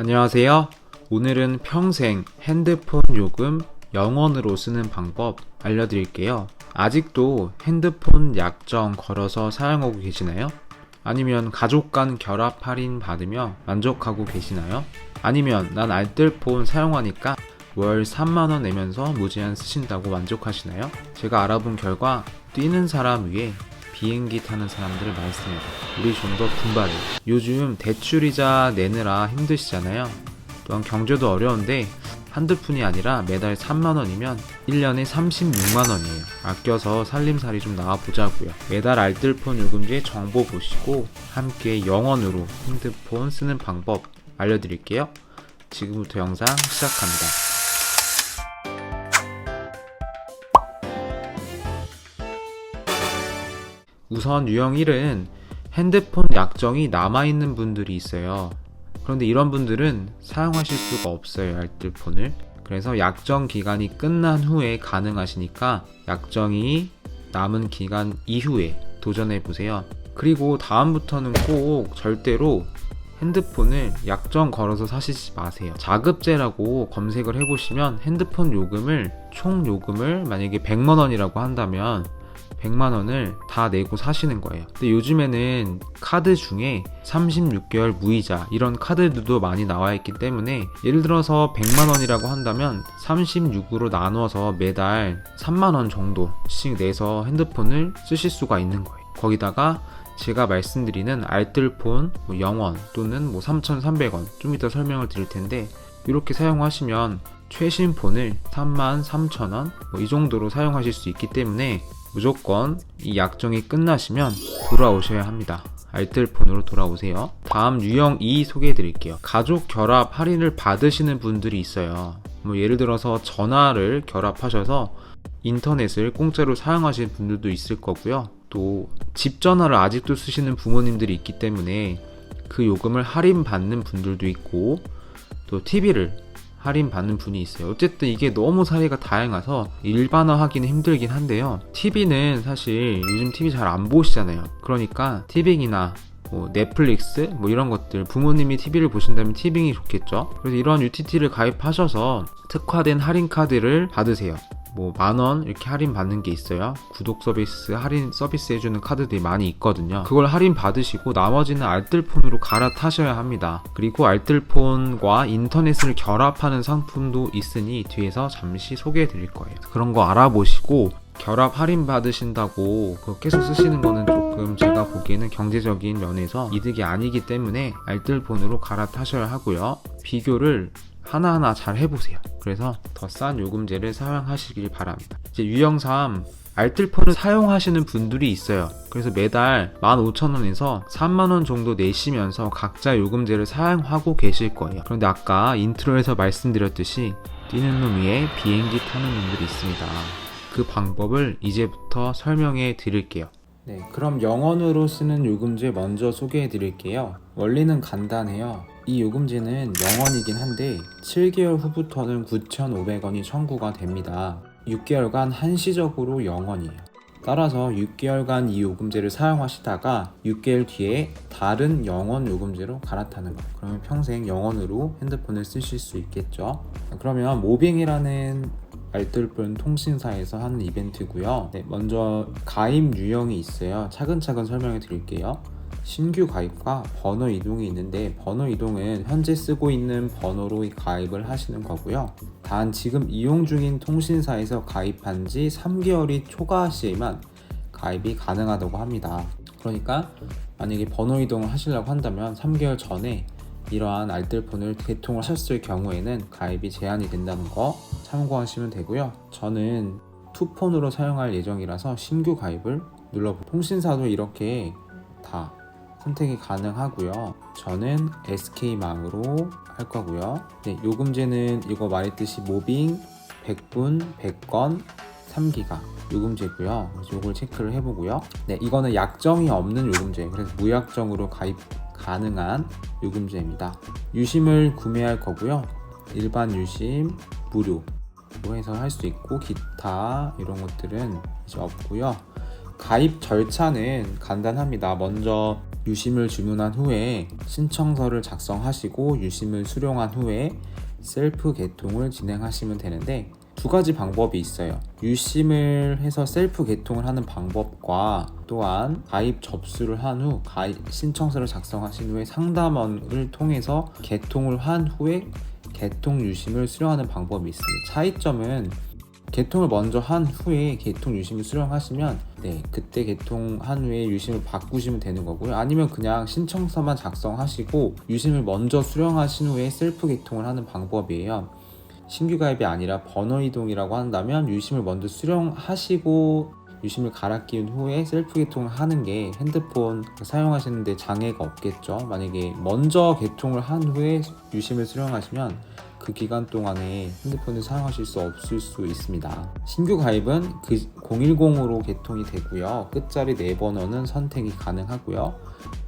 안녕하세요. 오늘은 평생 핸드폰 요금 0원으로 쓰는 방법 알려드릴게요. 아직도 핸드폰 약정 걸어서 사용하고 계시나요? 아니면 가족 간 결합 할인 받으며 만족하고 계시나요? 아니면 난 알뜰폰 사용하니까 월 3만원 내면서 무제한 쓰신다고 만족하시나요? 제가 알아본 결과 뛰는 사람 위에 비행기 타는 사람들이 많습니다. 우리 좀 더 분발해. 요즘 대출이자 내느라 힘드시잖아요. 또한 경제도 어려운데 한두 푼이 아니라 매달 3만원이면 1년에 36만원이에요. 아껴서 살림살이 좀 나와보자고요. 매달 알뜰폰 요금제 정보 보시고 함께 0원으로 핸드폰 쓰는 방법 알려드릴게요. 지금부터 영상 시작합니다. 우선 유형 1은 핸드폰 약정이 남아있는 분들이 있어요. 그런데 이런 분들은 사용하실 수가 없어요, 알뜰폰을. 그래서 약정 기간이 끝난 후에 가능하시니까 약정이 남은 기간 이후에 도전해보세요. 그리고 다음부터는 꼭 절대로 핸드폰을 약정 걸어서 사시지 마세요. 자급제라고 검색을 해보시면 핸드폰 요금을 총 요금을 만약에 100만원이라고 한다면 100만원을 다 내고 사시는 거예요. 근데 요즘에는 카드 중에 36개월 무이자 이런 카드들도 많이 나와 있기 때문에 예를 들어서 100만원이라고 한다면 36으로 나누어서 매달 3만원 정도씩 내서 핸드폰을 쓰실 수가 있는 거예요. 거기다가 제가 말씀드리는 알뜰폰 0원 또는 3,300원 좀 이따 설명을 드릴 텐데 이렇게 사용하시면 최신 폰을 33,000원 이 정도로 사용하실 수 있기 때문에 무조건 이 약정이 끝나시면 돌아오셔야 합니다. 알뜰폰으로 돌아오세요. 다음 유형 2 소개해 드릴게요. 가족 결합 할인을 받으시는 분들이 있어요. 예를 들어서 전화를 결합하셔서 인터넷을 공짜로 사용하시는 분들도 있을 거고요. 또 집 전화를 아직도 쓰시는 부모님들이 있기 때문에 그 요금을 할인받는 분들도 있고 또 TV를 할인받는 분이 있어요. 어쨌든 이게 너무 사례가 다양해서 일반화하기는 힘들긴 한데요. TV는 사실 요즘 TV 잘 안 보시잖아요. 그러니까 티빙이나 넷플릭스 이런 것들 부모님이 TV를 보신다면 티빙이 좋겠죠. 그래서 이런 UTT를 가입하셔서 특화된 할인 카드를 받으세요. 10,000원 이렇게 할인 받는 게 있어요. 구독 서비스 할인 서비스 해주는 카드들이 많이 있거든요. 그걸 할인 받으시고 나머지는 알뜰폰으로 갈아타셔야 합니다. 그리고 알뜰폰과 인터넷을 결합하는 상품도 있으니 뒤에서 잠시 소개해 드릴 거예요. 그런 거 알아보시고 결합 할인 받으신다고 계속 쓰시는 거는 조금 제가 보기에는 경제적인 면에서 이득이 아니기 때문에 알뜰폰으로 갈아타셔야 하고요. 비교를 하나하나 잘 해보세요. 그래서 더 싼 요금제를 사용하시길 바랍니다. 이제 유형 3 알뜰폰을 사용하시는 분들이 있어요. 그래서 매달 15,000원에서 3만원 정도 내시면서 각자 요금제를 사용하고 계실 거예요. 그런데 아까 인트로에서 말씀드렸듯이 뛰는 놈 위에 비행기 타는 놈들이 있습니다. 그 방법을 이제부터 설명해 드릴게요. 네, 그럼 0원으로 쓰는 요금제 먼저 소개해 드릴게요. 원리는 간단해요. 이 요금제는 0원이긴 한데 7개월 후부터는 9,500원이 청구가 됩니다. 6개월간 한시적으로 0원이에요. 따라서 6개월간 이 요금제를 사용하시다가 6개월 뒤에 다른 0원 요금제로 갈아타는 거예요. 그러면 평생 0원으로 핸드폰을 쓰실 수 있겠죠. 그러면 모빙이라는 알뜰폰 통신사에서 하는 이벤트고요. 네, 먼저 가입 유형이 있어요. 차근차근 설명해 드릴게요. 신규 가입과 번호 이동이 있는데 번호 이동은 현재 쓰고 있는 번호로 가입을 하시는 거고요. 단 지금 이용 중인 통신사에서 가입한 지 3개월이 초과 시에만 가입이 가능하다고 합니다. 그러니까 만약에 번호 이동을 하시려고 한다면 3개월 전에 이러한 알뜰폰을 개통을 하셨을 경우에는 가입이 제한이 된다는 거 참고하시면 되고요. 저는 투폰으로 사용할 예정이라서 신규 가입을 눌러보고 통신사도 이렇게 다 선택이 가능하고요. 저는 SK망으로 할 거고요. 네, 요금제는 이거 말했듯이 모빙 100분 100건 3기가 요금제고요. 그래서 이걸 체크를 해보고요. 네, 이거는 약정이 없는 요금제, 그래서 무약정으로 가입 가능한 요금제입니다. 유심을 구매할 거고요. 일반 유심 무료로 해서 할 수 있고 기타 이런 것들은 이제 없고요. 가입 절차는 간단합니다. 먼저 유심을 주문한 후에 신청서를 작성하시고 유심을 수령한 후에 셀프 개통을 진행하시면 되는데, 두 가지 방법이 있어요. 유심을 해서 셀프 개통을 하는 방법과 또한 가입 접수를 한 후 신청서를 작성하신 후에 상담원을 통해서 개통을 한 후에 개통 유심을 수령하는 방법이 있습니다. 차이점은 개통을 먼저 한 후에 개통 유심을 수령하시면 그때 개통한 후에 유심을 바꾸시면 되는 거고요. 아니면 그냥 신청서만 작성하시고 유심을 먼저 수령하신 후에 셀프 개통을 하는 방법이에요. 신규 가입이 아니라 번호 이동이라고 한다면 유심을 먼저 수령하시고 유심을 갈아 끼운 후에 셀프 개통을 하는 게 핸드폰 사용하시는데 장애가 없겠죠. 만약에 먼저 개통을 한 후에 유심을 수령하시면 그 기간 동안에 핸드폰을 사용하실 수 없을 수 있습니다. 신규 가입은 그 010으로 개통이 되고요. 끝자리 4번호는 선택이 가능하고요.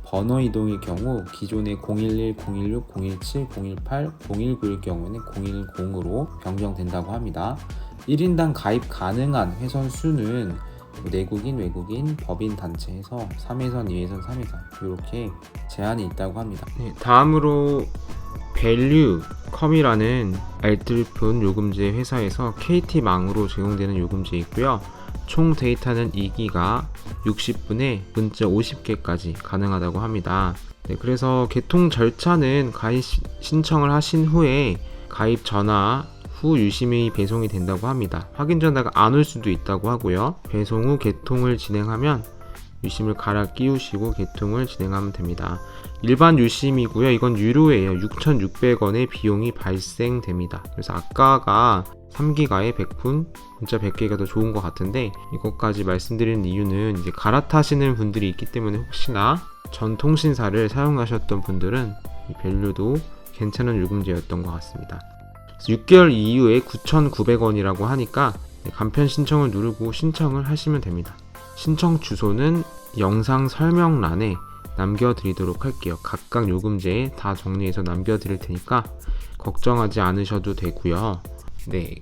번호 이동일 경우 기존의 011, 016, 017, 018, 0191일 경우에는 010으로 변경된다고 합니다. 1인당 가입 가능한 회선 수는 내국인, 외국인, 법인 단체에서 3회선, 2회선, 3회선 이렇게 제한이 있다고 합니다. 다음으로 밸류컴이라는 알뜰폰 요금제 회사에서 KT망으로 제공되는 요금제 있고요. 총 데이터는 2기가 60분에 문자 50개까지 가능하다고 합니다. 그래서 개통 절차는 가입 신청을 하신 후에 가입 전화 후 유심이 배송이 된다고 합니다. 확인 전화가 안 올 수도 있다고 하고요. 배송 후 개통을 진행하면 유심을 갈아 끼우시고 개통을 진행하면 됩니다. 일반 유심이고요. 이건 유료예요. 6,600원의 비용이 발생됩니다. 그래서 아까가 3기가에 100분, 문자 100개가 더 좋은 것 같은데, 이것까지 말씀드리는 이유는 이제 갈아타시는 분들이 있기 때문에 혹시나 전 통신사를 사용하셨던 분들은 이 밸류도 괜찮은 요금제였던 것 같습니다. 6개월 이후에 9,900원이라고 하니까 간편 신청을 누르고 신청을 하시면 됩니다. 신청 주소는 영상 설명란에 남겨드리도록 할게요. 각각 요금제에 다 정리해서 남겨드릴 테니까 걱정하지 않으셔도 되고요.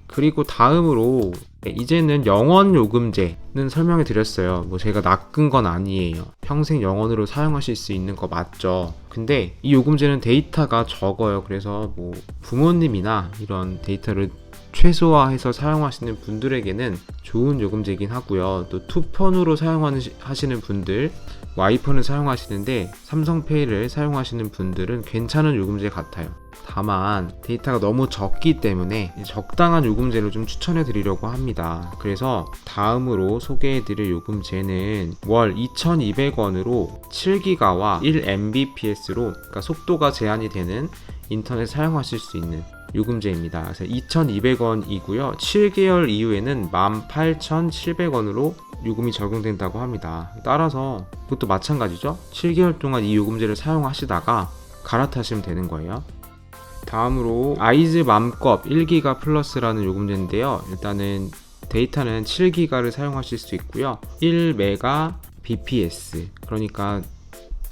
그리고 다음으로 이제는 영원 요금제는 설명해 드렸어요. 제가 낚은 건 아니에요. 평생 영원으로 사용하실 수 있는 거 맞죠? 근데 이 요금제는 데이터가 적어요. 그래서 부모님이나 이런 데이터를 최소화해서 사용하시는 분들에게는 좋은 요금제이긴 하고요. 또 투폰으로 사용하시는 분들, 아이폰을 사용하시는데 삼성페이를 사용하시는 분들은 괜찮은 요금제 같아요. 다만 데이터가 너무 적기 때문에 적당한 요금제를 좀 추천해 드리려고 합니다. 그래서 다음으로 소개해 드릴 요금제는 월 2,200원으로 7기가와 1mbps로 그러니까 속도가 제한이 되는 인터넷 사용하실 수 있는 요금제입니다. 그래서 2,200원이고요. 7개월 이후에는 18,700원으로 요금이 적용된다고 합니다. 따라서 그것도 마찬가지죠. 7개월 동안 이 요금제를 사용하시다가 갈아타시면 되는 거예요. 다음으로 아이즈 맘껍 1기가 플러스라는 요금제인데요. 일단은 데이터는 7기가를 사용하실 수 있고요. 1mbps, 그러니까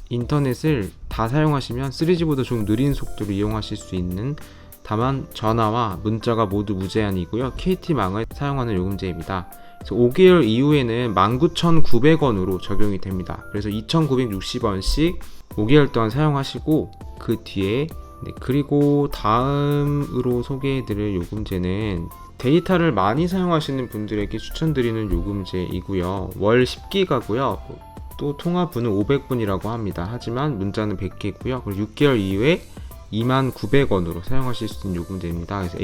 인터넷을 다 사용하시면 3G보다 좀 느린 속도로 이용하실 수 있는, 다만 전화와 문자가 모두 무제한이고요. KT망을 사용하는 요금제입니다. 그래서 5개월 이후에는 19,900원으로 적용이 됩니다. 그래서 2,960원씩 5개월 동안 사용하시고 그 뒤에 그리고 다음으로 소개해드릴 요금제는 데이터를 많이 사용하시는 분들에게 추천드리는 요금제이고요. 월 10기가고요. 또 통화분은 500분이라고 합니다. 하지만 문자는 100개고요. 그리고 6개월 이후에 29,000원으로 사용하실 수 있는 요금제입니다. 그래서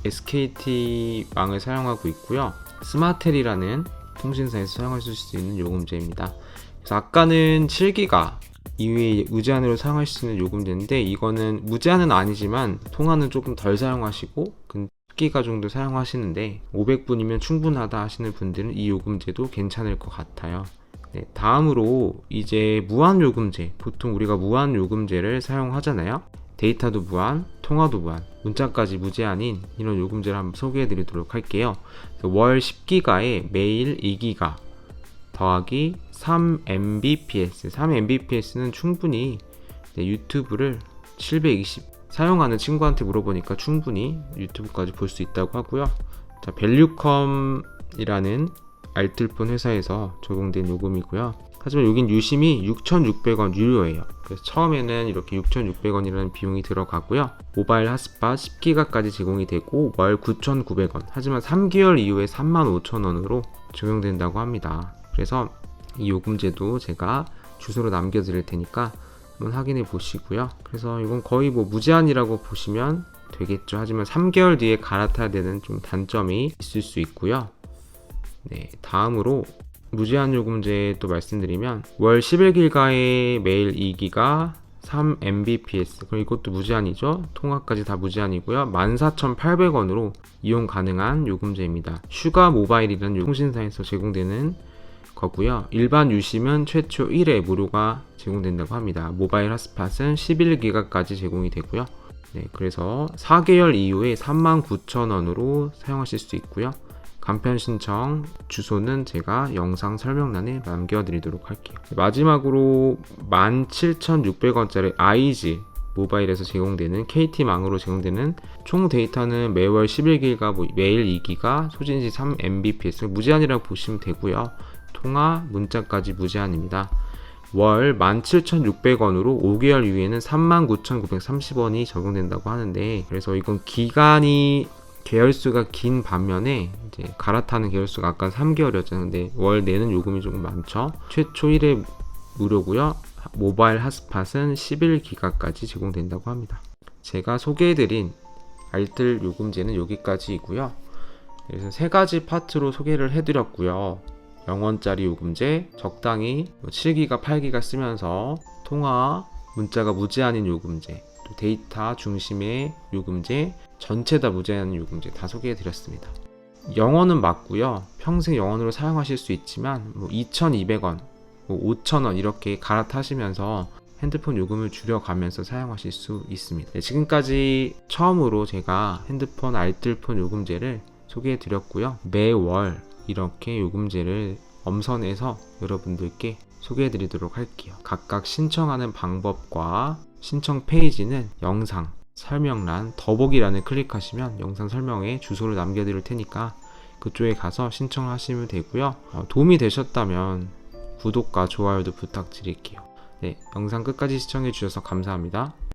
SKT망을 사용하고 있고요. 스마텔이라는 통신사에서 사용하실 수 있는 요금제입니다. 그래서 아까는 7기가 이후에 무제한으로 사용할 수 있는 요금제인데, 이거는 무제한은 아니지만 통화는 조금 덜 사용하시고 10기가 정도 사용하시는데 500분이면 충분하다 하시는 분들은 이 요금제도 괜찮을 것 같아요. 다음으로 이제 무한요금제, 보통 우리가 무한요금제를 사용하잖아요. 데이터도 무한, 통화도 무한, 문자까지 무제한인 이런 요금제를 한번 소개해 드리도록 할게요. 월 10기가에 매일 2기가 더하기 3mbps, 3mbps는 충분히 유튜브를 720 사용하는 친구한테 물어보니까 충분히 유튜브까지 볼 수 있다고 하고요. 자, 밸류컴이라는 알뜰폰 회사에서 적용된 요금이고요. 하지만 여긴 유심이 6,600원 유료예요. 그래서 처음에는 이렇게 6,600원이라는 비용이 들어가고요. 모바일 핫스팟 10기가까지 제공이 되고 월 9,900원. 하지만 3개월 이후에 35,000원으로 적용된다고 합니다. 그래서 이 요금제도 제가 주소로 남겨드릴 테니까 한번 확인해 보시고요. 그래서 이건 거의 뭐 무제한이라고 보시면 되겠죠. 하지만 3개월 뒤에 갈아타야 되는 좀 단점이 있을 수 있고요. 네, 다음으로 무제한 요금제 또 말씀드리면 월 11기가에 매일 2기가 3mbps, 그럼 이것도 무제한이죠. 통화까지 다 무제한이고요. 14,800원으로 이용 가능한 요금제입니다. 슈가 모바일이라는 통신사에서 제공되는 거고요. 일반 유심은 최초 1회 무료가 제공된다고 합니다. 모바일 핫스팟은 11기가까지 제공이 되고요. 네, 그래서 4개월 이후에 39,000원으로 사용하실 수 있고요. 간편 신청 주소는 제가 영상 설명란에 남겨드리도록 할게요. 마지막으로 17,600원짜리 아이즈 모바일에서 제공되는 KT망으로 제공되는 총 데이터는 매월 11기가, 매일 2기가, 소진시 3mbps 무제한이라고 보시면 되고요. 통화, 문자까지 무제한입니다. 월 17,600원으로 5개월 이후에는 39,930원이 적용된다고 하는데, 그래서 이건 기간이 계열수가 긴 반면에 이제 갈아타는 계열수가 아까 3개월이었잖아요. 근데 월 내는 요금이 조금 많죠. 최초 1회 무료고요. 모바일 핫스팟은 11기가까지 제공된다고 합니다. 제가 소개해드린 알뜰 요금제는 여기까지이고요. 그래서 세 가지 파트로 소개를 해드렸고요. 0원짜리 요금제, 적당히 7기가, 8기가 쓰면서 통화, 문자가 무제한인 요금제, 또 데이터 중심의 요금제, 전체 다 무제한 요금제 다 소개해드렸습니다. 0원은 맞고요. 평생 0원으로 사용하실 수 있지만 2,200원, 5,000원 이렇게 갈아타시면서 핸드폰 요금을 줄여가면서 사용하실 수 있습니다. 네, 지금까지 처음으로 제가 핸드폰 알뜰폰 요금제를 소개해드렸고요. 매월 이렇게 요금제를 엄선해서 여러분들께 소개해드리도록 할게요. 각각 신청하는 방법과 신청 페이지는 영상 설명란 더보기란을 클릭하시면 영상 설명에 주소를 남겨드릴 테니까 그쪽에 가서 신청하시면 되고요. 도움이 되셨다면 구독과 좋아요도 부탁드릴게요. 네, 영상 끝까지 시청해 주셔서 감사합니다.